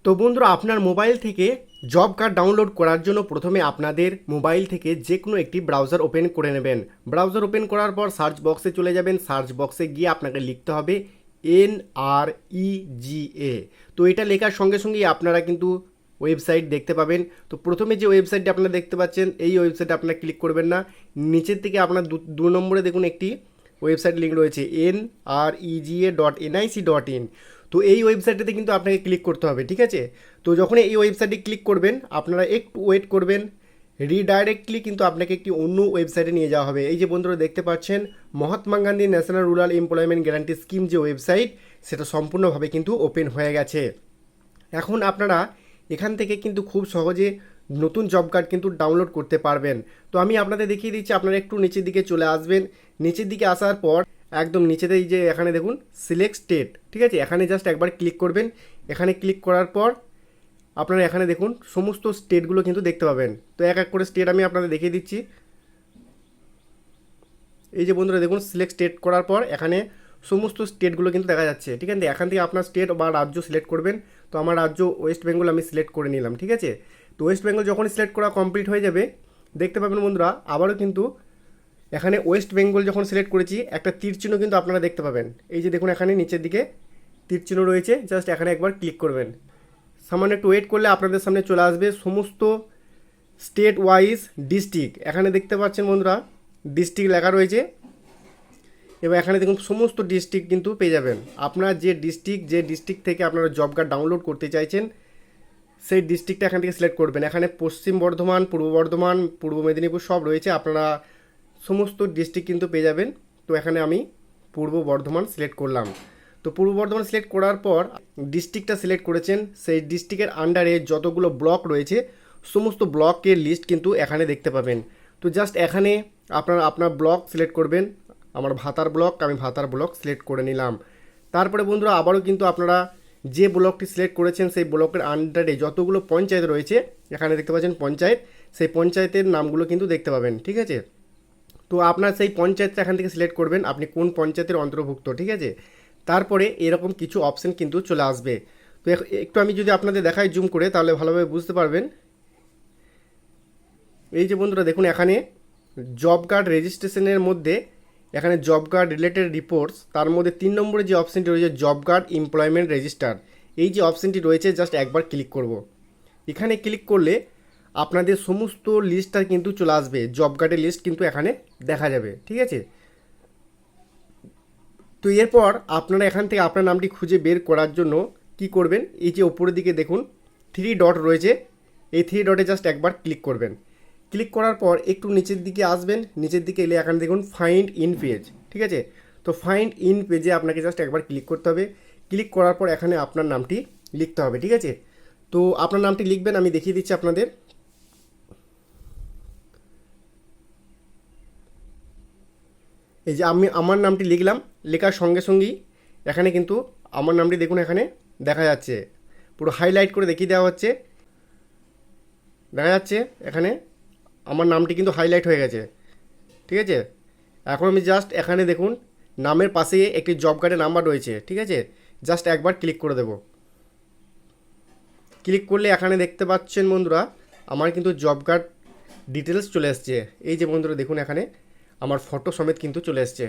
তো বন্ধুরা, আপনার মোবাইল থেকে জব কার্ড ডাউনলোড করার জন্য প্রথমে আপনাদের মোবাইল থেকে যে কোনো একটি ব্রাউজার ওপেন করে নেবেন। ব্রাউজার ওপেন করার পর সার্চ বক্সে চলে যাবেন। সার্চ বক্সে গিয়ে আপনাকে লিখতে হবে NREGA। তো এটা লেখার সঙ্গে সঙ্গেই আপনারা কিন্তু ওয়েবসাইট দেখতে পাবেন। তো প্রথমে যে ওয়েবসাইটটি আপনারা দেখতে পাচ্ছেন, এই ওয়েবসাইটে আপনারা ক্লিক করবেন না। নিচের থেকে আপনার দু নম্বরে দেখুন একটি ওয়েবসাইট লিঙ্ক রয়েছে NREGA.nic.in। তো এই ওয়েবসাইটটাতে কিন্তু আপনাকে ক্লিক করতে হবে, ঠিক আছে। তো যখন এই ওয়েবসাইটে ক্লিক করবেন, আপনারা একটু ওয়েট করবেন। রিডাইরেক্টলি কিন্তু আপনাকে একটি অন্য ওয়েবসাইটে নিয়ে যাওয়া হবে। এই যে বন্ধুরা দেখতে পাচ্ছেন, Mahatma Gandhi national rural employment guarantee scheme যে ওয়েবসাইট, সেটা সম্পূর্ণভাবে কিন্তু ওপেন হয়ে গেছে। এখন আপনারা এখান থেকে কিন্তু খুব সহজে নতুন জব কার্ড কিন্তু ডাউনলোড করতে পারবেন। তো আমি আপনাদের দেখিয়ে দিচ্ছি, আপনারা একটু নিচের দিকে চলে আসবেন। নিচের দিকে আসার পর একদম নিচেতেই যে এখানে দেখুন সিলেক্ট স্টেট, ঠিক আছে, এখানে জাস্ট একবার ক্লিক করবেন। এখানে ক্লিক করার পর আপনারা এখানে দেখুন সমস্ত স্টেটগুলো কিন্তু দেখতে পাবেন। তো এক এক করে স্টেট আমি আপনাদের দেখিয়ে দিচ্ছি। এই যে বন্ধুরা দেখুন, সিলেক্ট স্টেট করার পর এখানে সমস্ত স্টেটগুলো কিন্তু দেখা যাচ্ছে, ঠিক আছে। এখান থেকে আপনার স্টেট বা রাজ্য সিলেক্ট করবেন। তো আমার রাজ্য ওয়েস্ট বেঙ্গল আমি সিলেক্ট করে নিলাম, ঠিক আছে। তো ওয়েস্ট বেঙ্গল যখন সিলেক্ট করা কমপ্লিট হয়ে যাবে, দেখতে পাবেন বন্ধুরা আবারও কিন্তু এখানে ওয়েস্ট বেঙ্গল যখন সিলেক্ট করেছি, একটা তীর চিহ্ন কিন্তু আপনারা দেখতে পাবেন। এই যে দেখুন এখানে নিচের দিকে তীর চিহ্ন রয়েছে, জাস্ট এখানে একবার ক্লিক করবেন। সামান্য একটু ওয়েট করলে আপনাদের সামনে চলে আসবে সমস্ত স্টেট ওয়াইজ ডিস্ট্রিক্ট। এখানে দেখতে পাচ্ছেন বন্ধুরা ডিস্ট্রিক্ট লেখা রয়েছে। এবার এখানে দেখুন সমস্ত ডিস্ট্রিক্ট কিন্তু পেয়ে যাবেন। আপনার যে ডিস্ট্রিক্ট থেকে আপনারা জব কার্ড ডাউনলোড করতে চাইছেন, সেই ডিস্ট্রিক্টটা এখান থেকে সিলেক্ট করবেন। এখানে পশ্চিম বর্ধমান, পূর্ব বর্ধমান, পূর্ব মেদিনীপুর সব রয়েছে, আপনারা সমস্ত ডিস্ট্রিক্ট কিন্তু পেয়ে যাবেন। তো এখানে আমি পূর্ব বর্ধমান সিলেক্ট করলাম। তো পূর্ব বর্ধমান সিলেক্ট করার পর ডিস্ট্রিক্টটা সিলেক্ট করেছেন, সেই ডিস্ট্রিক্টের আন্ডারে যতগুলো ব্লক রয়েছে সমস্ত ব্লকের লিস্ট কিন্তু এখানে দেখতে পাবেন। তো জাস্ট এখানে আপনার ব্লক সিলেক্ট করবেন। আমার ভাতার ব্লক, আমি ভাতার ব্লক সিলেক্ট করে নিলাম। তারপরে বন্ধুরা আবারও কিন্তু আপনারা যে ব্লকটি সিলেক্ট করেছেন সেই ব্লকের আন্ডারে যতগুলো পঞ্চায়েত রয়েছে, এখানে দেখতে পাচ্ছেন পঞ্চায়েত, সেই পঞ্চায়েতের নামগুলো কিন্তু দেখতে পাবেন, ঠিক আছে। তো আপনার সেই পঞ্চায়েতটা এখান থেকে সিলেক্ট করবেন, আপনি কোন পঞ্চায়েতের অন্তর্ভুক্ত, ঠিক আছে। তারপরে এরকম কিছু অপশন কিন্তু চলে আসবে। তো একটু আমি যদি আপনাদের দেখাই জুম করে, তাহলে ভালোভাবে বুঝতে পারবেন। এই যে বন্ধুরা দেখুন এখানে জব কার্ড রেজিস্ট্রেশনের মধ্যে এখানে জব কার্ড রিলেটেড রিপোর্টস, তার মধ্যে 3 নম্বরে যে অপশানটি রয়েছে জব কার্ড এমপ্লয়মেন্ট রেজিস্টার, এই যে অপশানটি রয়েছে জাস্ট একবার ক্লিক করব। এখানে ক্লিক করলে আপনাদের সমস্ত লিস্টটা কিন্তু চলে আসবে, জব কার্ডের লিস্ট কিন্তু এখানে দেখা যাবে, ঠিক আছে। তো এরপর আপনারা এখান থেকে আপনার নামটি খুঁজে বের করার জন্য কি করবেন, এই যে উপরের দিকে দেখুন 3 ডট রয়েছে, এই 3 ডটে জাস্ট একবার ক্লিক করবেন। ক্লিক করার পর একটু নিচের দিকে আসবেন। নিচের দিকে এলে এখানে দেখুন ফাইন্ড ইন পেজ, ঠিক আছে। তো ফাইন্ড ইন পেজে আপনাকে জাস্ট একবার ক্লিক করতে হবে। ক্লিক করার পর এখানে আপনার নামটি লিখতে হবে, ঠিক আছে। তো আপনার নামটি লিখবেন, আমি দেখিয়ে দিচ্ছি আপনাদের। এই যে আমি আমার নামটি লিখলাম, লেখার সঙ্গে সঙ্গেই এখানে কিন্তু আমার নামটি দেখুন এখানে দেখা যাচ্ছে, পুরো হাইলাইট করে দেখিয়ে দেওয়া হচ্ছে, দেখা যাচ্ছে এখানে আমার নামটি কিন্তু হাইলাইট হয়ে গেছে, ঠিক আছে। এখন আমি জাস্ট এখানে দেখুন নামের পাশে একটি জব কার্ডের নাম্বার রয়েছে, ঠিক আছে, জাস্ট একবার ক্লিক করে দেব। ক্লিক করলে এখানে দেখতে পাচ্ছেন বন্ধুরা আমার কিন্তু জব কার্ড ডিটেলস চলে এসছে। এই যে বন্ধুরা দেখুন এখানে আমার ফটো সমেত কিন্তু চলে এসছে।